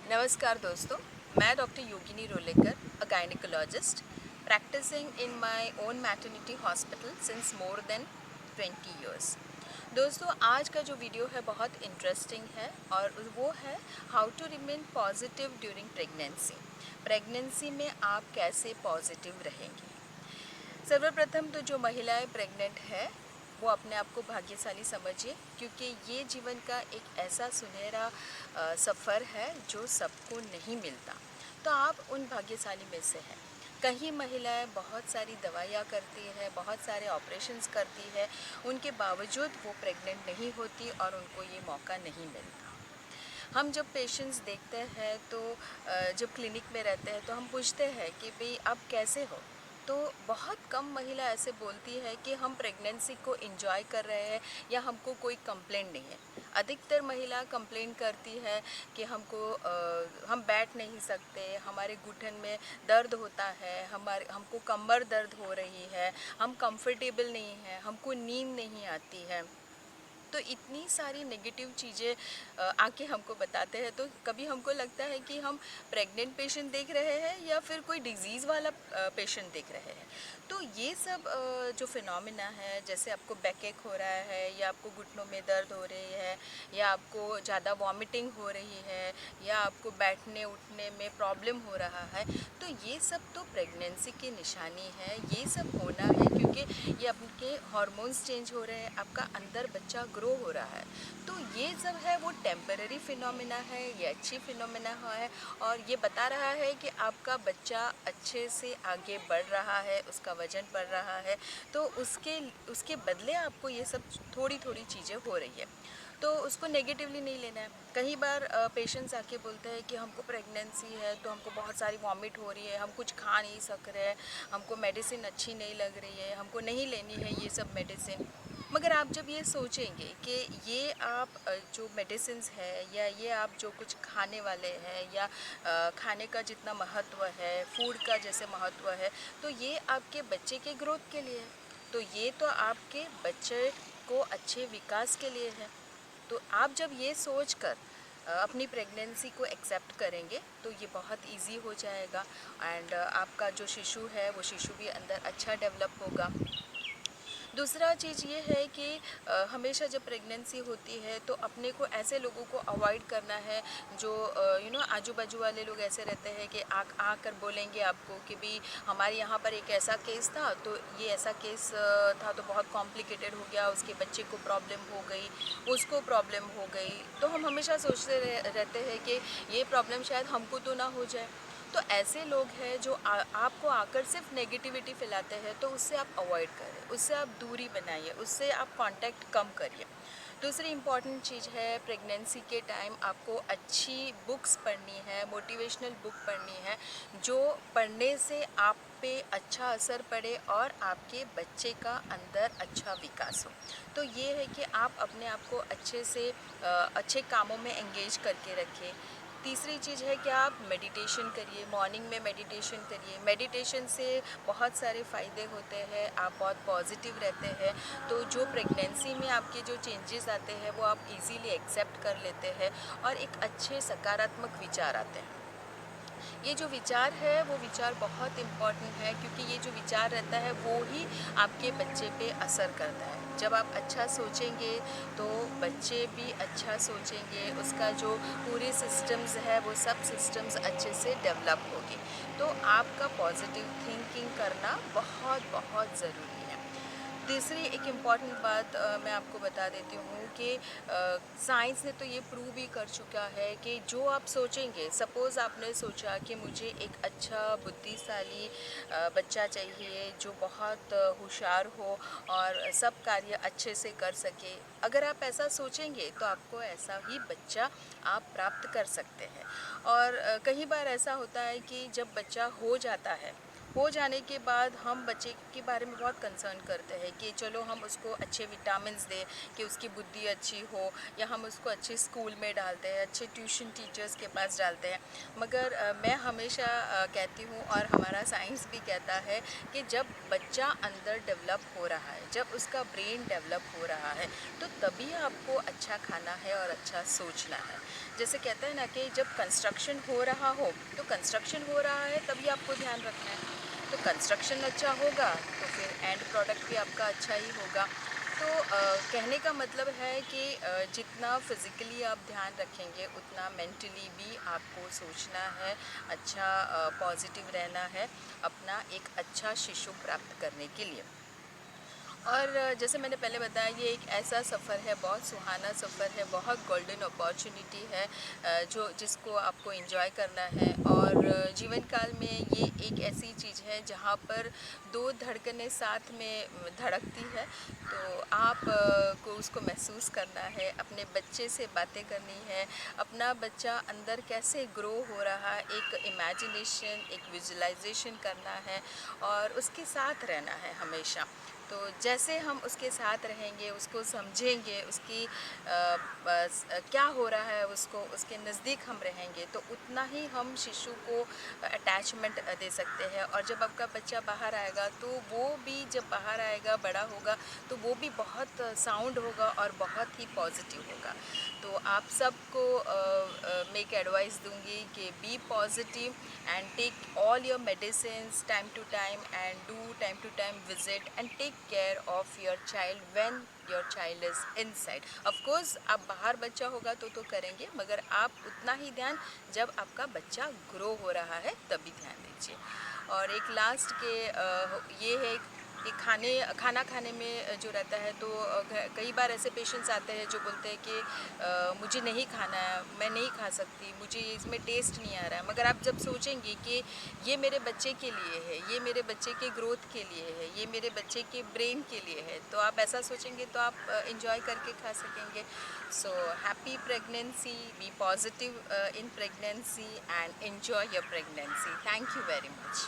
नमस्कार दोस्तों, मैं doctor Yogini Rolekar, a gynaecologist practicing in my own maternity hospital since more than 20 years. दोस्तों, आज का जो वीडियो है बहुत इंटरेस्टिंग है और वो है how to remain positive during pregnancy. Pregnancy में आप कैसे पॉजिटिव रहेंगे। सर्वप्रथम तो जो महिलाएं प्रेग्नेंट है वो अपने आप को भाग्यशाली समझिए, क्योंकि ये जीवन का एक ऐसा सुनहरा सफ़र है जो सबको नहीं मिलता। तो आप उन भाग्यशाली में से हैं। कहीं महिलाएं बहुत सारी दवाइयाँ करती है, बहुत सारे ऑपरेशंस करती है, उनके बावजूद वो प्रेग्नेंट नहीं होती और उनको ये मौका नहीं मिलता। हम जब पेशेंट्स देखते हैं तो जब क्लिनिक में रहते हैं तो हम पूछते हैं कि भाई आप कैसे हो। तो बहुत कम महिला ऐसे बोलती है कि हम प्रेगनेंसी को एंजॉय कर रहे हैं या हमको कोई कंप्लेंट नहीं है। अधिकतर महिला कंप्लेंट करती है कि हम बैठ नहीं सकते, हमारे घुटन में दर्द होता है, हमको कमर दर्द हो रही है, हम कंफर्टेबल नहीं हैं, हमको नींद नहीं आती है। तो इतनी सारी नेगेटिव चीज़ें आके हमको बताते हैं, तो कभी हमको लगता है कि हम प्रेग्नेंट पेशेंट देख रहे हैं या फिर कोई डिजीज़ वाला पेशेंट देख रहे हैं। तो ये सब जो फिनोमिना है, जैसे आपको बैकएक हो रहा है या आपको घुटनों में दर्द हो रही है या आपको ज़्यादा वॉमिटिंग हो रही है या आपको बैठने उठने में प्रॉब्लम हो रहा है, तो ये सब तो प्रेगनेंसी की निशानी है। ये सब होना है क्योंकि ये आपके हार्मोन्स चेंज हो रहे हैं, आपका अंदर बच्चा ग्रो हो रहा है। तो ये सब है वो टेम्पररी फिनोमिना है, ये अच्छी फिनोमिना है और ये बता रहा है कि आपका बच्चा अच्छे से आगे बढ़ रहा है, उसका वज़न बढ़ रहा है। तो उसके उसके बदले आपको ये सब थोड़ी थोड़ी चीज़ें हो रही है, तो उसको नेगेटिवली नहीं लेना है। कई बार पेशेंट्स आके बोलते हैं कि हमको प्रेगनेंसी है तो हमको बहुत सारी वॉमिट हो रही है, हम कुछ खा नहीं सक रहे हैं, हमको मेडिसिन अच्छी नहीं लग रही है, हमको नहीं लेनी है ये सब मेडिसिन। मगर आप जब ये सोचेंगे कि ये आप जो मेडिसिन्स है या ये आप जो कुछ खाने वाले हैं या खाने का जितना महत्व है, फूड का जैसे महत्व है, तो ये आपके बच्चे के ग्रोथ के लिए है। तो ये तो आपके बच्चे को अच्छे विकास के लिए है। तो आप जब ये सोच कर अपनी प्रेगनेंसी को एक्सेप्ट करेंगे तो ये बहुत इजी हो जाएगा एंड आपका जो शिशु है वो शिशु भी अंदर अच्छा डेवलप होगा। दूसरा चीज़ ये है कि हमेशा जब प्रेगनेंसी होती है तो अपने को ऐसे लोगों को अवॉइड करना है जो आजू बाजू वाले लोग ऐसे रहते हैं कि आकर बोलेंगे आपको कि भाई हमारे यहाँ पर एक ऐसा केस था, तो ये ऐसा केस था तो बहुत कॉम्प्लिकेटेड हो गया, उसके बच्चे को प्रॉब्लम हो गई, उसको प्रॉब्लम हो गई। तो हम हमेशा सोचते रहते हैं कि ये प्रॉब्लम शायद हमको तो ना हो जाए। तो ऐसे लोग हैं जो आपको आकर सिर्फ नेगेटिविटी फैलाते हैं, तो उससे आप अवॉइड करें, उससे आप दूरी बनाइए, उससे आप कांटेक्ट कम करिए। दूसरी इम्पॉर्टेंट चीज़ है, प्रेगनेंसी के टाइम आपको अच्छी बुक्स पढ़नी है, मोटिवेशनल बुक पढ़नी है, जो पढ़ने से आप पे अच्छा असर पड़े और आपके बच्चे का अंदर अच्छा विकास हो। तो ये है कि आप अपने आप को अच्छे से अच्छे कामों में एंगेज करके रखें। तीसरी चीज़ है कि आप मेडिटेशन करिए, मॉर्निंग में मेडिटेशन करिए। मेडिटेशन से बहुत सारे फ़ायदे होते हैं, आप बहुत पॉजिटिव रहते हैं। तो जो प्रेगनेंसी में आपके जो चेंजेस आते हैं वो आप इजीली एक्सेप्ट कर लेते हैं और एक अच्छे सकारात्मक विचार आते हैं। ये जो विचार है वो विचार बहुत इम्पॉर्टेंट है, क्योंकि ये जो विचार रहता है वो ही आपके बच्चे पे असर करता है। जब आप अच्छा सोचेंगे तो बच्चे भी अच्छा सोचेंगे, उसका जो पूरे सिस्टम्स है वो सब सिस्टम्स अच्छे से डेवलप होगी। तो आपका पॉजिटिव थिंकिंग करना बहुत बहुत ज़रूरी है। तीसरी एक इम्पॉर्टेंट बात मैं आपको बता देती हूँ कि साइंस ने तो ये प्रूव भी कर चुका है कि जो आप सोचेंगे, सपोज़ आपने सोचा कि मुझे एक अच्छा बुद्धिशाली बच्चा चाहिए जो बहुत होशियार हो और सब कार्य अच्छे से कर सके। अगर आप ऐसा सोचेंगे तो आपको ऐसा ही बच्चा आप प्राप्त कर सकते हैं। और कई बार ऐसा होता है कि जब बच्चा हो जाता है हो जाने के बाद हम बच्चे के बारे में बहुत कंसर्न करते हैं कि चलो हम उसको अच्छे विटामिन्स दें कि उसकी बुद्धि अच्छी हो, या हम उसको अच्छे स्कूल में डालते हैं, अच्छे ट्यूशन टीचर्स के पास डालते हैं। मगर मैं हमेशा कहती हूँ, और हमारा साइंस भी कहता है कि जब बच्चा अंदर डेवलप हो रहा है, जब उसका ब्रेन डेवलप हो रहा है, तो तभी आपको अच्छा खाना है और अच्छा सोचना है। जैसे कहते हैं ना कि जब कंस्ट्रक्शन हो रहा हो, तो कंस्ट्रक्शन हो रहा है तभी आपको ध्यान रखना है। तो कंस्ट्रक्शन अच्छा होगा तो फिर एंड प्रोडक्ट भी आपका अच्छा ही होगा। तो कहने का मतलब है कि जितना फिज़िकली आप ध्यान रखेंगे उतना मेंटली भी आपको सोचना है, अच्छा पॉजिटिव रहना है अपना एक अच्छा शिशु प्राप्त करने के लिए। और जैसे मैंने पहले बताया, ये एक ऐसा सफ़र है, बहुत सुहाना सफ़र है, बहुत गोल्डन अपॉर्चुनिटी है जो जिसको आपको एंजॉय करना है। और जीवन काल में ये एक ऐसी चीज़ है जहाँ पर दो धड़कनें साथ में धड़कती है। तो आप को उसको महसूस करना है, अपने बच्चे से बातें करनी है, अपना बच्चा अंदर कैसे ग्रो हो रहा है, एक इमेजिनेशन, एक विजुअलाइजेशन करना है और उसके साथ रहना है हमेशा। तो जैसे हम उसके साथ रहेंगे, उसको समझेंगे, उसकी क्या हो रहा है, उसको उसके नज़दीक हम रहेंगे, तो उतना ही हम शिशु को अटैचमेंट दे सकते हैं। और जब आपका बच्चा बाहर आएगा, तो वो भी जब बाहर आएगा, बड़ा होगा, तो वो भी बहुत साउंड होगा और बहुत ही पॉजिटिव होगा। तो आप सबको मैं एक एडवाइस दूंगी कि be positive and take all your medicines time to time and do time to time visit and take care of your child when your child is inside. Of course आप बाहर बच्चा होगा तो करेंगे, मगर आप उतना ही ध्यान जब आपका बच्चा ग्रो हो रहा है तभी ध्यान दीजिए। और एक लास्ट के ये है कि खाना खाने में जो रहता है, तो कई बार ऐसे पेशेंट्स आते हैं जो बोलते हैं कि मुझे नहीं खाना है, मैं नहीं खा सकती, मुझे इसमें टेस्ट नहीं आ रहा है। मगर आप जब सोचेंगे कि ये मेरे बच्चे के लिए है, ये मेरे बच्चे के ग्रोथ के लिए है, ये मेरे बच्चे के ब्रेन के लिए है, तो आप ऐसा सोचेंगे तो आप इंजॉय करके खा सकेंगे। So happy pregnancy, be positive in pregnancy and enjoy your pregnancy. Thank you very much.